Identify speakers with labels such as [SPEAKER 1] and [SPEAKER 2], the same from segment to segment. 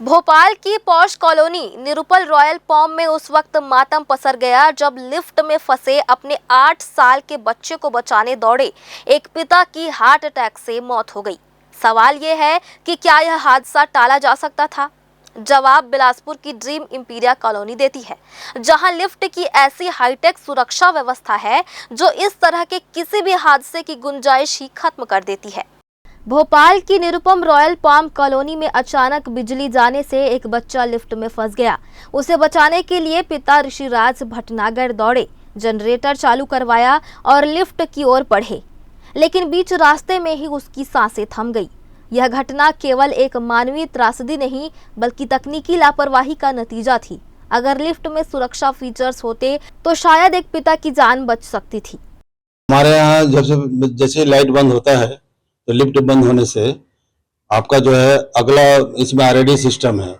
[SPEAKER 1] भोपाल की posh colony निरुपल royal पॉम में उस वक्त मातम पसर गया जब लिफ्ट में फंसे अपने 8 साल के बच्चे को बचाने दौड़े एक पिता की हार्ट अटैक से मौत हो गई। सवाल ये है कि क्या यह हादसा टाला जा सकता था? जवाब बिलासपुर की ड्रीम इंपीरिया कॉलोनी देती है, जहां लिफ्ट की ऐसी हाईटेक सुरक्षा व्यवस्था है जो इस तरह के किसी भी हादसे की गुंजाइश ही खत्म कर देती है। भोपाल की निरुपम रॉयल पॉम कॉलोनी में अचानक बिजली जाने से एक बच्चा लिफ्ट में फंस गया। उसे बचाने के लिए पिता ऋषिराज भटनागर दौड़े, जनरेटर चालू करवाया और लिफ्ट की ओर बढ़े, लेकिन बीच रास्ते में ही उसकी सांसें थम गई। यह घटना केवल एक मानवीय त्रासदी नहीं बल्कि तकनीकी लापरवाही का नतीजा थी। अगर लिफ्ट में सुरक्षा फीचर्स होते तो शायद एक पिता की जान बच सकती थी।
[SPEAKER 2] हमारे यहाँ जैसे लाइट बंद होता है तो लिफ्ट बंद होने से आपका जो है अगला इसमें ऑलरेडी सिस्टम है,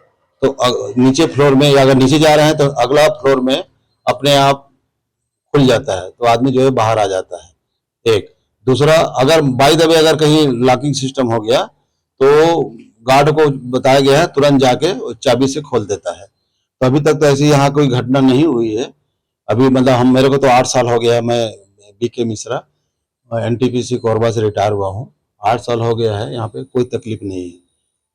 [SPEAKER 2] तो नीचे फ्लोर में या अगर नीचे जा रहे हैं तो अगला फ्लोर में अपने आप खुल जाता है, तो आदमी जो है बाहर आ जाता है। एक दूसरा, अगर बाय द वे अगर कहीं लॉकिंग सिस्टम हो गया तो गार्ड को बताया गया है तुरंत जाके चाबी से खोल देता है। तो अभी तक तो ऐसी यहाँ कोई घटना नहीं हुई है। अभी मतलब मेरे को तो 8 साल हो गया, मैं बीके मिश्रा एनटीपीसी कोरबा से रिटायर हुआ हूँ। 8 साल हो गया है, यहाँ पे कोई तकलीफ नहीं है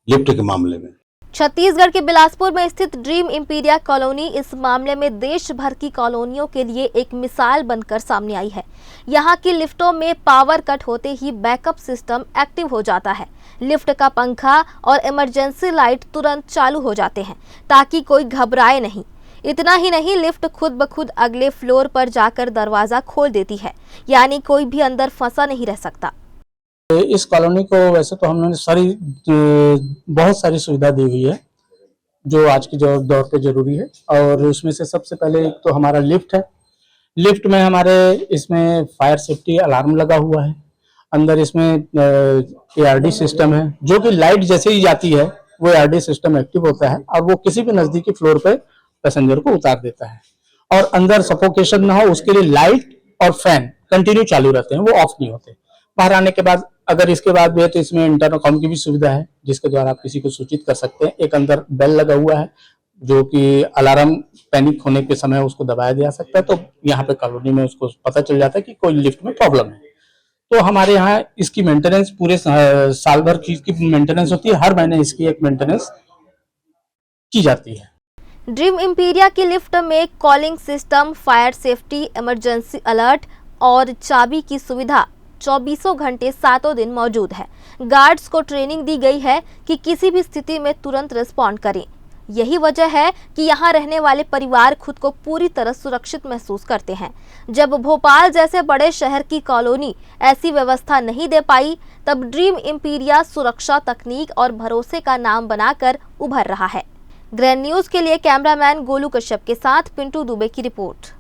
[SPEAKER 2] लिफ्ट के मामले में।
[SPEAKER 1] छत्तीसगढ़ के बिलासपुर में स्थित ड्रीम इंपीरिया कॉलोनी इस मामले में देश भर की कॉलोनियों के लिए एक मिसाल बनकर सामने आई है। यहाँ की लिफ्टों में पावर कट होते ही बैकअप सिस्टम एक्टिव हो जाता है। लिफ्ट का पंखा और इमरजेंसी लाइट तुरंत चालू हो जाते हैं ताकि कोई घबराए नहीं। इतना ही नहीं, लिफ्ट खुद ब खुद अगले फ्लोर पर जाकर दरवाजा खोल देती है, यानी कोई भी अंदर फंसा नहीं रह सकता।
[SPEAKER 3] इस कॉलोनी को वैसे तो हमने बहुत सारी सुविधा दी हुई है जो आज की दौर पे जरूरी है, और उसमें से सबसे पहले एक तो हमारा लिफ्ट है। लिफ्ट में हमारे इसमें फायर सेफ्टी अलार्म लगा हुआ है। अंदर इसमें एआरडी सिस्टम है, जो कि लाइट जैसे ही जाती है वो एआरडी सिस्टम एक्टिव होता है और वो किसी भी नजदीकी फ्लोर पे पैसेंजर को उतार देता है। और अंदर सफोकेशन ना हो उसके लिए लाइट और फैन कंटिन्यू चालू रहते हैं, वो ऑफ नहीं होते। बाहर आने के बाद अगर इसके बाद भी है तो इसमें इंटरकॉम की भी सुविधा है जिसके द्वारा आप किसी को सूचित कर सकते हैं। एक अंदर बेल लगा हुआ है जो कि अलार्म पैनिक होने के समय उसको दबाया जा सकता है, तो यहाँ पे कॉलोनी में उसको पता चल जाता है कि कोई लिफ्ट में प्रॉब्लम है। तो हमारे यहाँ इसकी मेंटेनेंस पूरे साल भर की इसकी मेंटेनेंस होती है। हर महीने इसकी एक मेंटेनेंस की जाती है।
[SPEAKER 1] ड्रीम इंपीरिया की लिफ्ट में calling system, fire safety, emergency alert और चाबी की सुविधा 24 घंटे 7 दिन मौजूद है। गार्ड्स को ट्रेनिंग दी गई है कि किसी भी स्थिति में तुरंत रिस्पॉन्ड करें। यही वजह है कि यहाँ रहने वाले परिवार खुद को पूरी तरह सुरक्षित महसूस करते हैं। जब भोपाल जैसे बड़े शहर की कॉलोनी ऐसी व्यवस्था नहीं दे पाई, तब ड्रीम इंपीरिया सुरक्षा, तकनीक और भरोसे का नाम बनाकर उभर रहा है। ग्रैंड न्यूज के लिए कैमरामैन गोलू कश्यप के साथ पिंटू दुबे की रिपोर्ट।